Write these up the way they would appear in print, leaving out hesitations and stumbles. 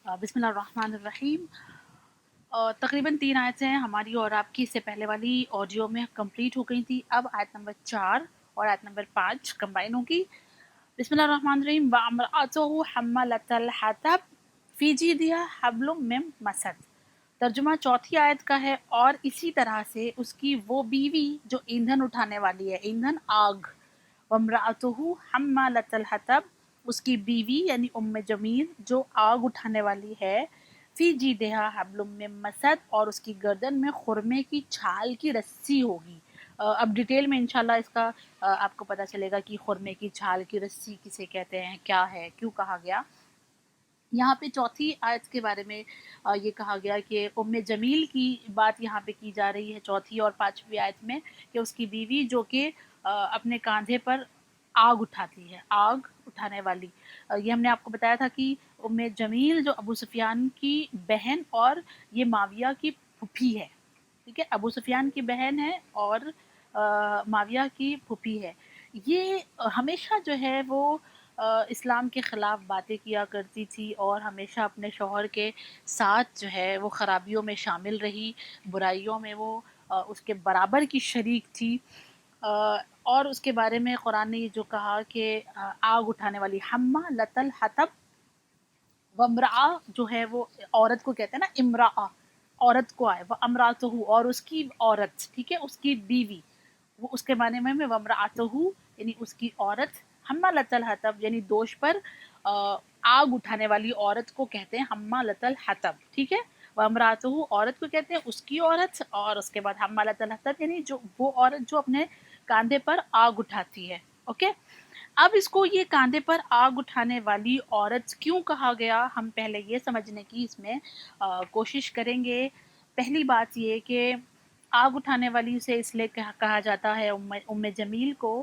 بسم اللہ الرحمن الرحیم۔ تقریباً 3 آیتیں ہماری اور آپ کی اس سے پہلے والی آڈیو میں کمپلیٹ ہو گئی تھی۔ اب آیت نمبر 4 اور آیت نمبر 5 کمبائن ہوگی۔ بسم اللہ الرحمن الرحیم۔ وَامْرَأَتُهُ حَمَّلَةَ الْحَطَبِ فِي جِيدِهَا حَبْلٌ مِّن مَّسَدٍ۔ ترجمہ چوتھی آیت کا ہے، اور اسی طرح سے اس کی وہ بیوی جو ایندھن اٹھانے والی ہے، ایندھن آگ۔ وَامْرَأَتُهُ حَمَّلَةَ الْحَطَبِ، اس کی بیوی یعنی جمیل جو آگ اٹھانے والی ہے، فی جیدہا حبل من مسد، اور اس کی گردن میں خرمے کی چھال کی رسی ہوگی۔ اب ڈیٹیل میں انشاءاللہ اس کا آپ کو پتہ چلے گا کہ خرمے کی چھال کی رسی کسے کہتے ہیں، کیا ہے، کیوں کہا گیا۔ یہاں پہ چوتھی آیت کے بارے میں یہ کہا گیا کہ جمیل کی بات یہاں پہ کی جا رہی ہے چوتھی اور پانچویں آیت میں، کہ اس کی بیوی جو کہ اپنے کاندھے پر آگ اٹھاتی ہے، آگ اٹھانے والی۔ یہ ہم نے آپ کو بتایا تھا کہ جمیل جو ابو سفیان کی بہن اور یہ معاویہ کی پھوپھی ہے، ٹھیک ہے، ابو سفیان کی بہن ہے اور معاویہ کی پھوپھی ہے۔ یہ ہمیشہ جو ہے وہ اسلام کے خلاف باتیں کیا کرتی تھی، اور ہمیشہ اپنے شوہر کے ساتھ جو ہے وہ خرابیوں میں شامل رہی، برائیوں میں وہ اس کے برابر کی شریک تھی۔ اور اس کے بارے میں قرآن نے یہ جو کہا کہ آگ اٹھانے والی، حمّالۃ الحطب، وامرأہ جو ہے وہ عورت کو کہتے ہیں نا، امرأہ عورت کو آئے، وامرأتہ اور اس کی عورت، ٹھیک ہے، اس کی بیوی، وہ اس کے معنی میں وامرأتہ یعنی اس کی عورت، حمّالۃ الحطب یعنی دوش پر آگ اٹھانے والی عورت کو کہتے ہیں حمّالۃ الحطب، ٹھیک ہے۔ وامرأتہ عورت کو کہتے ہیں اس کی عورت، اور اس کے بعد حمّالۃ الحطب یعنی جو وہ عورت جو اپنے کاندھے پر آگ اٹھاتی ہے، اوکے۔ اب اس کو یہ کاندھے پر آگ اٹھانے والی عورت کیوں کہا گیا، ہم پہلے یہ سمجھنے کی اس میں کوشش کریں گے۔ پہلی بات یہ کہ آگ اٹھانے والی سے اس لیے کہا جاتا ہے جمیل کو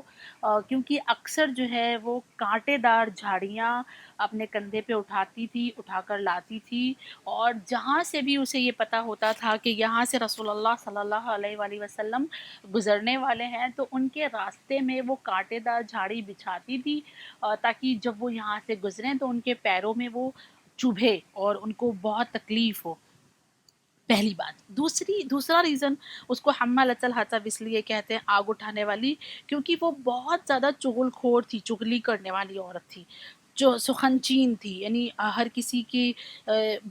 کیونکہ اکثر جو ہے وہ کانٹے دار جھاڑیاں اپنے کندھے پہ اٹھاتی تھی، اٹھا کر لاتی تھی، اور جہاں سے بھی اسے یہ پتہ ہوتا تھا کہ یہاں سے رسول اللہ صلی اللہ علیہ وآلہ وسلم گزرنے والے ہیں، تو ان کے راستے میں وہ کانٹے دار جھاڑی بچھاتی تھی تاکہ جب وہ یہاں سے گزریں تو ان کے پیروں میں وہ چبھے اور ان کو بہت تکلیف ہو، پہلی بات۔ دوسرا ریزن اس کو حمّالۃ الحطب اس لیے کہتے ہیں آگ اٹھانے والی، کیونکہ وہ بہت زیادہ چغل خور تھی، چغلی کرنے والی عورت تھی، جو سخنچین تھی، یعنی ہر کسی کی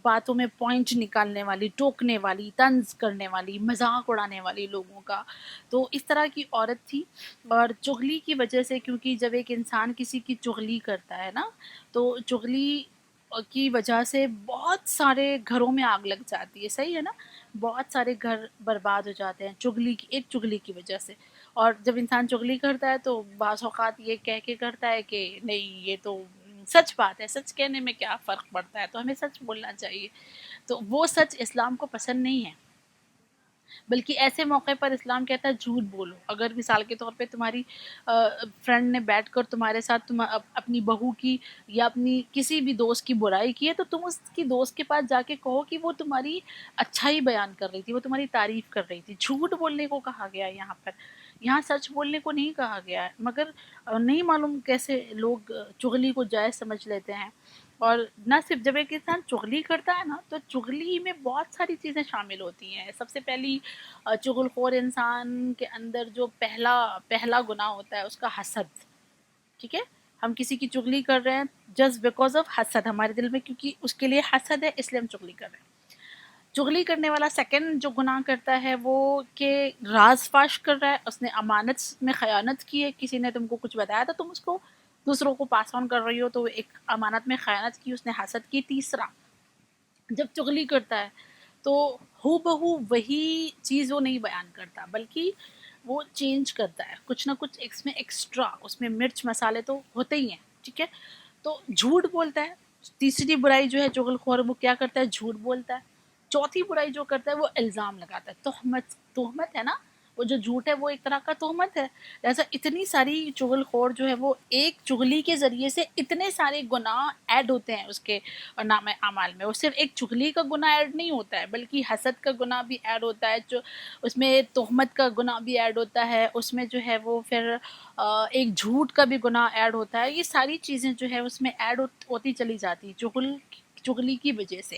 باتوں میں پوائنٹ نکالنے والی، ٹوکنے والی، طنز کرنے والی، مذاق اڑانے والی لوگوں کا، تو اس طرح کی عورت تھی۔ اور چغلی کی وجہ سے، کیونکہ جب ایک انسان کسی کی چغلی کرتا ہے نا، تو چغلی کی وجہ سے بہت سارے گھروں میں آگ لگ جاتی ہے، صحیح ہے نا، بہت سارے گھر برباد ہو جاتے ہیں ایک چغلی کی وجہ سے۔ اور جب انسان چغلی کرتا ہے تو بعض اوقات یہ کہہ کے کرتا ہے کہ نہیں یہ تو سچ بات ہے، سچ کہنے میں کیا فرق پڑتا ہے، تو ہمیں سچ بولنا چاہیے، تو وہ سچ اسلام کو پسند نہیں ہے، بلکہ ایسے موقع پر اسلام کہتا ہے جھوٹ بولو۔ اگر مثال کے طور پہ تمہاری فرینڈ نے بیٹھ کر تمہارے ساتھ اپنی بہو کی یا اپنی کسی بھی دوست کی برائی کی ہے، تو تم اس کی دوست کے پاس جا کے کہو کہ وہ تمہاری اچھائی بیان کر رہی تھی، وہ تمہاری تعریف کر رہی تھی۔ جھوٹ بولنے کو کہا گیا ہے یہاں پر، یہاں سچ بولنے کو نہیں کہا گیا ہے، مگر نہیں معلوم کیسے لوگ چغلی کو جائز سمجھ لیتے ہیں۔ اور نہ صرف جب ایک انسان چغلی کرتا ہے نا، تو چغلی میں بہت ساری چیزیں شامل ہوتی ہیں۔ سب سے پہلی چغل خور انسان کے اندر جو پہلا گناہ ہوتا ہے اس کا حسد، ٹھیک ہے، ہم کسی کی چغلی کر رہے ہیں جسٹ بیکاز آف حسد، ہمارے دل میں کیونکہ اس کے لیے حسد ہے اس لیے ہم چغلی کر رہے ہیں۔ چغلی کرنے والا سیکنڈ جو گناہ کرتا ہے وہ کہ راز فاش کر رہا ہے، اس نے امانت میں خیانت کی ہے، کسی نے تم کو کچھ بتایا تھا، تم اس کو دوسروں کو پاس آن کر رہی ہو، تو ایک امانت میں خیانت کی، اس نے حسد کی۔ تیسرا، جب چغلی کرتا ہے تو ہو بہو وہی چیز وہ نہیں بیان کرتا، بلکہ وہ چینج کرتا ہے، کچھ نہ کچھ اس میں ایکسٹرا، اس میں مرچ مسالے تو ہوتے ہی ہیں، ٹھیک ہے، تو جھوٹ بولتا ہے۔ تیسری برائی جو ہے چغل خور، وہ کیا کرتا ہے، جھوٹ بولتا ہے۔ چوتھی برائی جو کرتا ہے وہ الزام لگاتا ہے، تہمت ہے نا، وہ جو جھوٹ ہے وہ ایک طرح کا تہمت ہے. لہٰذا اتنی ساری چغل خور جو ہے وہ ایک چغلی کے ذریعے سے اتنے سارے گناہ ایڈ ہوتے ہیں اس کے نام اعمال میں. وہ صرف ایک چغلی کا گناہ ایڈ نہیں ہوتا ہے بلکہ حسد کا گناہ بھی ایڈ ہوتا ہے, جو اس میں تہمت کا گناہ بھی ایڈ ہوتا ہے, اس میں جو ہے وہ پھر ایک جھوٹ کا بھی گناہ ایڈ ہوتا ہے. یہ ساری چیزیں جو ہے اس میں ایڈ ہوتی چلی جاتی چغلی کی وجہ سے.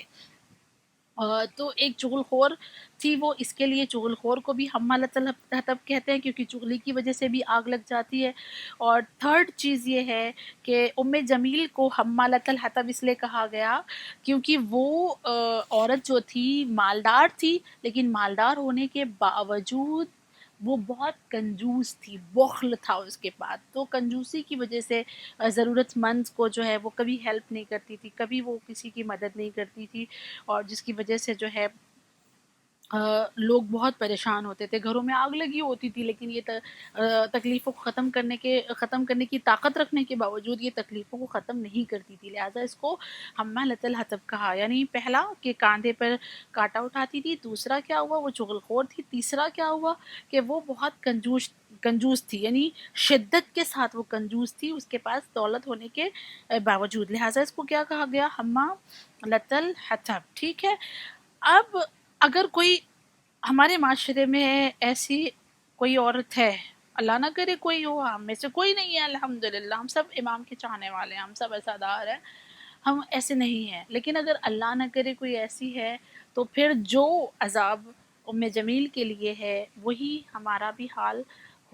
تو ایک چغل خور تھی وہ, اس کے لیے چغل خور کو بھی حمالۃ الحطب کہتے ہیں کیونکہ چغلی کی وجہ سے بھی آگ لگ جاتی ہے. اور تھرڈ چیز یہ ہے کہ ام جمیل کو حمالۃ الحطب اس لیے کہا گیا کیونکہ وہ عورت جو تھی مالدار تھی, لیکن مالدار ہونے کے باوجود وہ بہت کنجوس تھی, بخل تھا اس کے پاس. تو کنجوسی کی وجہ سے ضرورت مند کو جو ہے وہ کبھی ہیلپ نہیں کرتی تھی, کبھی وہ کسی کی مدد نہیں کرتی تھی, اور جس کی وجہ سے جو ہے لوگ بہت پریشان ہوتے تھے. گھروں میں آگ لگی ہوتی تھی لیکن یہ تکلیفوں کو ختم کرنے کی طاقت رکھنے کے باوجود یہ تکلیفوں کو ختم نہیں کرتی تھی. لہٰذا اس کو حمالۃ الحطب کہا. یعنی پہلا کہ کاندھے پر کانٹا اٹھاتی تھی, دوسرا کیا ہوا وہ چغل خور تھی, تیسرا کیا ہوا کہ وہ بہت کنجوس تھی, یعنی شدت کے ساتھ وہ کنجوس تھی اس کے پاس دولت ہونے کے باوجود. لہٰذا اس کو کیا کہا گیا, حمالۃ الحطب. ٹھیک ہے. اب اگر کوئی ہمارے معاشرے میں ایسی کوئی عورت ہے, اللہ نہ کرے کوئی ہو, ہم میں سے کوئی نہیں ہے الحمدللہ, ہم سب امام کے چاہنے والے ہیں, ہم سب عزادار ہیں, ہم ایسے نہیں ہیں, لیکن اگر اللہ نہ کرے کوئی ایسی ہے تو پھر جو عذاب ام جمیل کے لیے ہے وہی ہمارا بھی حال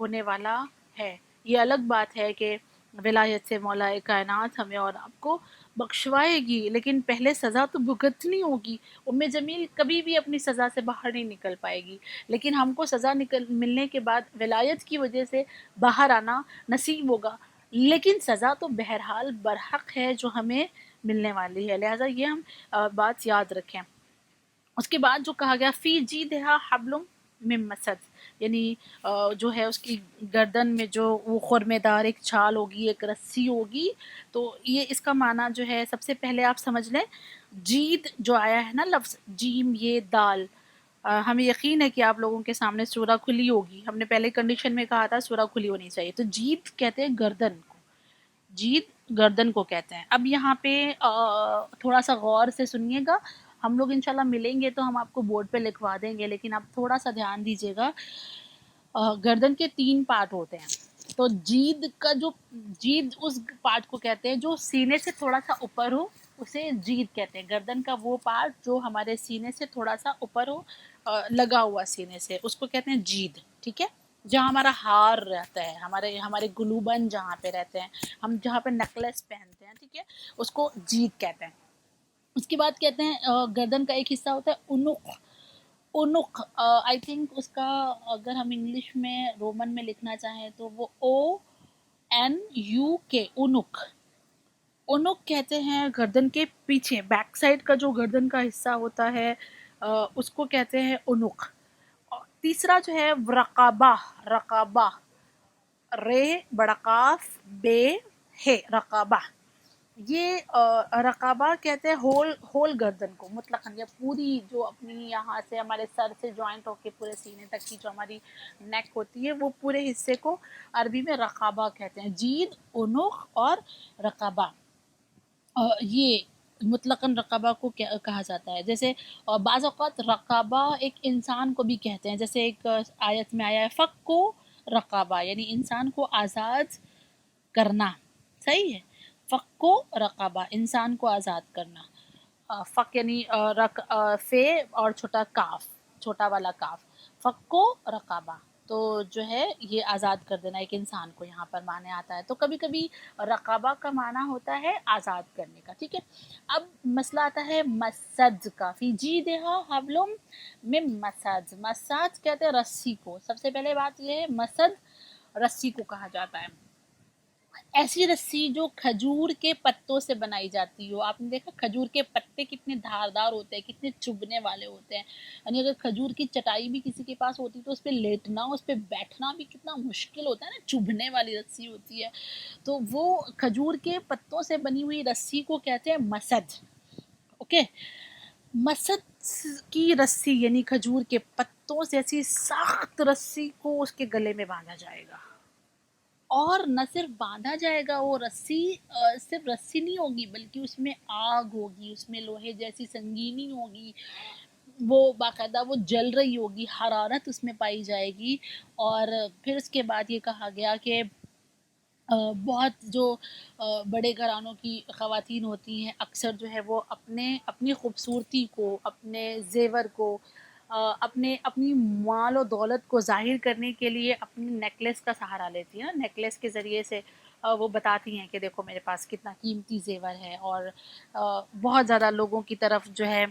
ہونے والا ہے. یہ الگ بات ہے کہ ولایت سے مولا کائنات ہمیں اور آپ کو بخشوائے گی, لیکن پہلے سزا تو بھگتنی ہوگی. ام جمیل کبھی بھی اپنی سزا سے باہر نہیں نکل پائے گی, لیکن ہم کو سزا ملنے کے بعد ولایت کی وجہ سے باہر آنا نصیب ہوگا, لیکن سزا تو بہرحال برحق ہے جو ہمیں ملنے والی ہے. لہٰذا یہ ہم بات یاد رکھیں. اس کے بعد جو کہا گیا فی جیدہا حبل من مسد, یعنی جو ہے اس کی گردن میں جو وہ خرمے دار ایک چھال ہوگی, ایک رسی ہوگی. تو یہ اس کا معنی جو ہے سب سے پہلے آپ سمجھ لیں, جید جو آیا ہے نا لفظ جیم یہ دال, ہمیں یقین ہے کہ آپ لوگوں کے سامنے سورہ کھلی ہوگی. ہم نے پہلے کنڈیشن میں کہا تھا سورہ کھلی ہونی چاہیے. تو جید کہتے ہیں گردن کو, جید گردن کو کہتے ہیں. اب یہاں پہ تھوڑا سا غور سے سنیے گا, ہم لوگ انشاءاللہ ملیں گے تو ہم آپ کو بورڈ پہ لکھوا دیں گے, لیکن آپ تھوڑا سا دھیان دیجیے گا. گردن کے 3 پارٹ ہوتے ہیں. تو جید اس پارٹ کو کہتے ہیں جو سینے سے تھوڑا سا اوپر ہو, اسے جید کہتے ہیں. گردن کا وہ پارٹ جو ہمارے سینے سے تھوڑا سا اوپر ہو, لگا ہوا سینے سے, اس کو کہتے ہیں جید. ٹھیک ہے. جہاں ہمارا ہار رہتا ہے, ہمارے گلوبن جہاں پہ رہتے ہیں, ہم جہاں پہ نیکلس پہنتے ہیں, ٹھیک ہے, اس کو جید کہتے ہیں. اس کے بعد کہتے ہیں گردن کا ایک حصہ ہوتا ہے اونق. آئی تھنک اس کا اگر ہم انگلش میں رومن میں لکھنا چاہیں تو وہ ONUK, اونق کہتے ہیں گردن کے پیچھے, بیک سائڈ کا جو گردن کا حصہ ہوتا ہے اس کو کہتے ہیں اونق. تیسرا جو ہے رقابہ, رے بڑا قاف بے ہے, رقابہ. یہ رقابہ کہتے ہیں ہول گردن کو مطلق, یا پوری جو اپنی یہاں سے ہمارے سر سے جوائنٹ ہو کے پورے سینے تک کی جو ہماری نیک ہوتی ہے, وہ پورے حصے کو عربی میں رقابہ کہتے ہیں. جید, اونق اور رقابہ, یہ مطلقاً رقابہ کو کہا جاتا ہے. جیسے بعض اوقات رقابہ ایک انسان کو بھی کہتے ہیں, جیسے ایک آیت میں آیا ہے فکو رقابہ, یعنی انسان کو آزاد کرنا. صحیح ہے, فکو رقابہ, انسان کو آزاد کرنا. فک یعنی فے اور چھوٹا والا کاف, فکو رقابہ, تو جو ہے یہ آزاد کر دینا ایک انسان کو یہاں پر معنی آتا ہے. تو کبھی کبھی رقابہ کا معنی ہوتا ہے آزاد کرنے کا. ٹھیک ہے. اب مسئلہ آتا ہے مسد کا, فی جیدہا حبل من مسد. مسد کہتے ہیں رسی کو. سب سے پہلے بات یہ ہے مسد رسی کو کہا جاتا ہے. ایسی رسی جو کھجور کے پتوں سے بنائی جاتی ہو. آپ نے دیکھا کھجور کے پتے کتنے دھاردار ہوتے ہیں, کتنے چبھنے والے ہوتے ہیں. یعنی اگر کھجور کی چٹائی بھی کسی کے پاس ہوتی تو اس پہ لیٹنا, اس پہ بیٹھنا بھی کتنا مشکل ہوتا ہے نا, چبھنے والی رسی ہوتی ہے. تو وہ کھجور کے پتوں سے بنی ہوئی رسی کو کہتے ہیں مسد. اوکے. مسد کی رسی یعنی کھجور کے پتوں سے ایسی سخت رسی کو اس کے گلے میں باندھا جائے گا، اور نہ صرف باندھا جائے گا وہ رسی، صرف رسی نہیں ہوگی بلکہ اس میں آگ ہوگی، اس میں لوہے جیسی سنگینی ہوگی، وہ باقاعدہ وہ جل رہی ہوگی، حرارت اس میں پائی جائے گی۔ اور پھر اس کے بعد یہ کہا گیا کہ بہت جو بڑے گھرانوں کی خواتین ہوتی ہیں اکثر جو ہے وہ اپنی خوبصورتی کو، اپنے زیور کو، اپنی مال و دولت کو ظاہر کرنے کے لیے اپنی نیکلس کا سہارا لیتی ہیں، نیکلس کے ذریعے سے وہ بتاتی ہیں کہ دیکھو میرے پاس کتنا قیمتی زیور ہے، اور بہت زیادہ لوگوں کی طرف جو ہے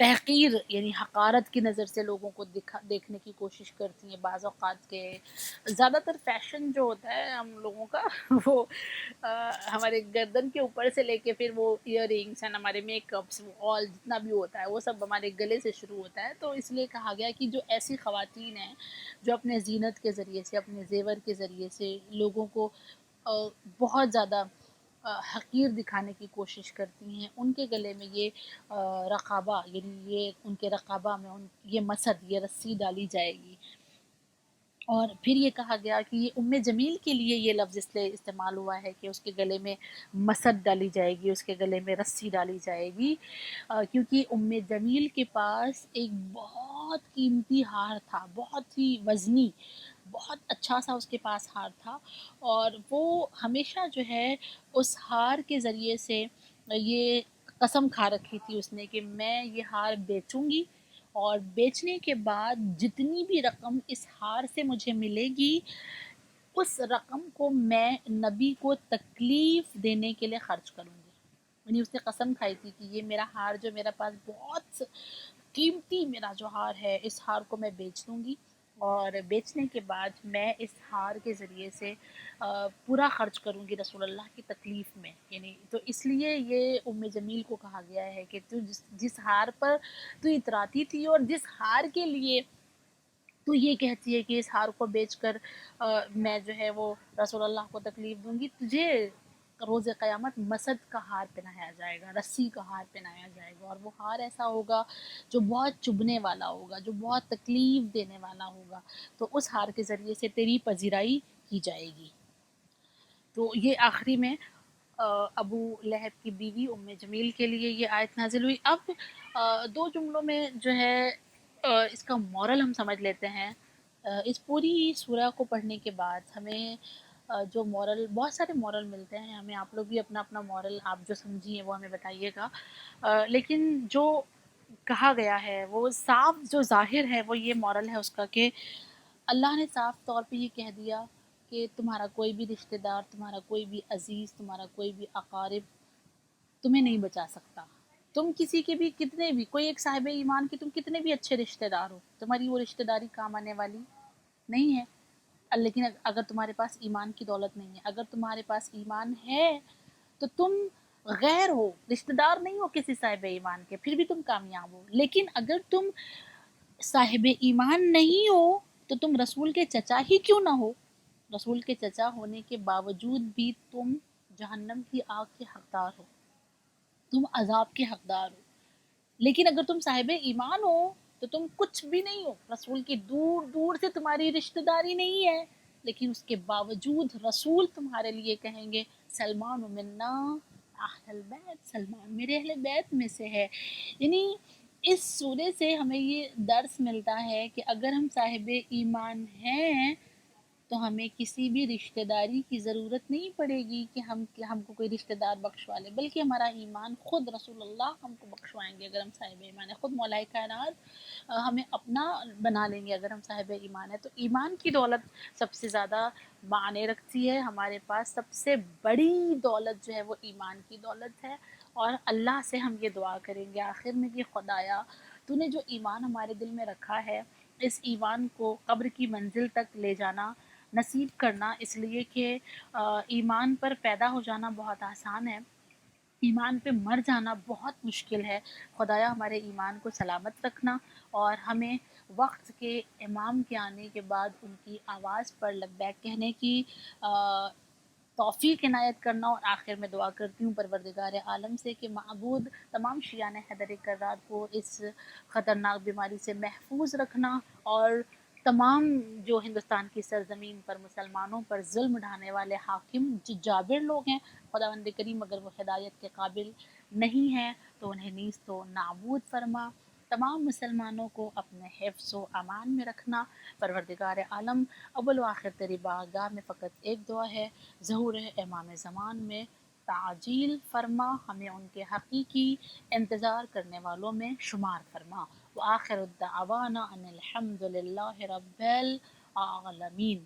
تحقیر یعنی حقارت کی نظر سے لوگوں کو دیکھنے کی کوشش کرتی ہیں۔ بعض اوقات کے زیادہ تر فیشن جو ہوتا ہے ہم لوگوں کا وہ ہمارے گردن کے اوپر سے لے کے پھر وہ ایئر رنگس ہیں، ہمارے میک اپس، وہ آل جتنا بھی ہوتا ہے وہ سب ہمارے گلے سے شروع ہوتا ہے۔ تو اس لیے کہا گیا کہ جو ایسی خواتین ہیں جو اپنے زینت کے ذریعے سے، اپنے زیور کے ذریعے سے لوگوں کو بہت زیادہ حقیر دکھانے کی کوشش کرتی ہیں، ان کے گلے میں یہ رقابہ یعنی یہ ان کے رقابہ میں یہ مسد، یہ رسی ڈالی جائے گی۔ اور پھر یہ کہا گیا کہ یہ ام جمیل کے لیے یہ لفظ اس لیے استعمال ہوا ہے کہ اس کے گلے میں مسد ڈالی جائے گی، اس کے گلے میں رسی ڈالی جائے گی، کیونکہ ام جمیل کے پاس ایک بہت قیمتی ہار تھا، بہت ہی وزنی، بہت اچھا سا اس کے پاس ہار تھا، اور وہ ہمیشہ جو ہے اس ہار کے ذریعے سے یہ قسم کھا رکھی تھی اس نے کہ میں یہ ہار بیچوں گی، اور بیچنے کے بعد جتنی بھی رقم اس ہار سے مجھے ملے گی اس رقم کو میں نبی کو تکلیف دینے کے لیے خرچ کروں گی۔ یعنی اس نے قسم کھائی تھی کہ یہ میرا ہار جو میرے پاس بہت قیمتی میرا جو ہار ہے، اس ہار کو میں بیچ دوں گی، اور بیچنے کے بعد میں اس ہار کے ذریعے سے پورا خرچ کروں گی رسول اللہ کی تکلیف میں۔ یعنی تو اس لیے یہ ام جمیل کو کہا گیا ہے کہ تو جس ہار پر تو اتراتی تھی اور جس ہار کے لیے تو یہ کہتی ہے کہ اس ہار کو بیچ کر میں جو ہے وہ رسول اللہ کو تکلیف دوں گی، تجھے روز قیامت مسد کا ہار پہنایا جائے گا، رسی کا ہار پہنایا جائے گا، اور وہ ہار ایسا ہوگا جو بہت چبھنے والا ہوگا، جو بہت تکلیف دینے والا ہوگا، تو اس ہار کے ذریعے سے تیری پذیرائی کی جائے گی۔ تو یہ آخری میں ابو لہب کی بیوی ام جمیل کے لیے یہ آیت نازل ہوئی۔ اب دو جملوں میں جو ہے اس کا مورل ہم سمجھ لیتے ہیں۔ اس پوری سورہ کو پڑھنے کے بعد ہمیں جو مورل، بہت سارے مورل ملتے ہیں ہمیں، آپ لوگ بھی اپنا اپنا مورل آپ جو سمجھی ہیں وہ ہمیں بتائیے گا، لیکن جو کہا گیا ہے وہ صاف جو ظاہر ہے وہ یہ مورل ہے اس کا کہ اللہ نے صاف طور پہ یہ کہہ دیا کہ تمہارا کوئی بھی رشتہ دار، تمہارا کوئی بھی عزیز، تمہارا کوئی بھی اقارب تمہیں نہیں بچا سکتا۔ تم کسی کے بھی کتنے بھی، کوئی ایک صاحب ایمان کی تم کتنے بھی اچھے رشتہ دار ہو، تمہاری وہ رشتہ داری کام آنے والی نہیں ہے۔ لیکن اگر تمہارے پاس ایمان کی دولت نہیں ہے، اگر تمہارے پاس ایمان ہے تو تم غیر ہو، رشتہ دار نہیں ہو کسی صاحب ایمان کے، پھر بھی تم کامیاب ہو۔ لیکن اگر تم صاحب ایمان نہیں ہو تو تم رسول کے چچا ہی کیوں نہ ہو، رسول کے چچا ہونے کے باوجود بھی تم جہنم کی آگ کے حقدار ہو، تم عذاب کے حقدار ہو۔ لیکن اگر تم صاحب ایمان ہو تو تم کچھ بھی نہیں ہو، رسول کی دور دور سے تمہاری رشتہ داری نہیں ہے، لیکن اس کے باوجود رسول تمہارے لیے کہیں گے سلمان منا اہل البیت، سلمان میرے اہل بیت میں سے ہے۔ یعنی اس سورے سے ہمیں یہ درس ملتا ہے کہ اگر ہم صاحب ایمان ہیں تو ہمیں کسی بھی رشتہ داری کی ضرورت نہیں پڑے گی کہ ہم کو کوئی رشتہ دار بخشوا لے، بلکہ ہمارا ایمان خود رسول اللہ ہم کو بخشوائیں گے اگر ہم صاحب ایمان ہیں، خود مولا کائنات ہمیں اپنا بنا لیں گے اگر ہم صاحب ایمان ہیں۔ تو ایمان کی دولت سب سے زیادہ معنی رکھتی ہے، ہمارے پاس سب سے بڑی دولت جو ہے وہ ایمان کی دولت ہے، اور اللہ سے ہم یہ دعا کریں گے آخر میں کہ خدایا تو نے جو ایمان ہمارے دل میں رکھا ہے، اس ایمان کو قبر کی منزل تک لے جانا نصیب کرنا، اس لیے کہ ایمان پر پیدا ہو جانا بہت آسان ہے، ایمان پہ مر جانا بہت مشکل ہے۔ خدایا ہمارے ایمان کو سلامت رکھنا، اور ہمیں وقت کے امام کے آنے کے بعد ان کی آواز پر لبیک کہنے کی توفیق عنایت کرنا. اور آخر میں دعا کرتی ہوں پروردگار عالم سے کہ معبود تمام شیعان حیدر کرار کو اس خطرناک بیماری سے محفوظ رکھنا، اور تمام جو ہندوستان کی سرزمین پر مسلمانوں پر ظلم ڈھانے والے حاکم جابر لوگ ہیں، خداوند کریم اگر وہ ہدایت کے قابل نہیں ہیں تو انہیں نیز تو نابود فرما. تمام مسلمانوں کو اپنے حفظ و امان میں رکھنا. پروردگار عالم، اول و آخر تیری بارگاہ میں فقط ایک دعا ہے، ظہور امام زمان میں تعجیل فرما، ہمیں ان کے حقیقی انتظار کرنے والوں میں شمار فرما. وآخر الدعوانا ان الحمد للہ رب العالمین.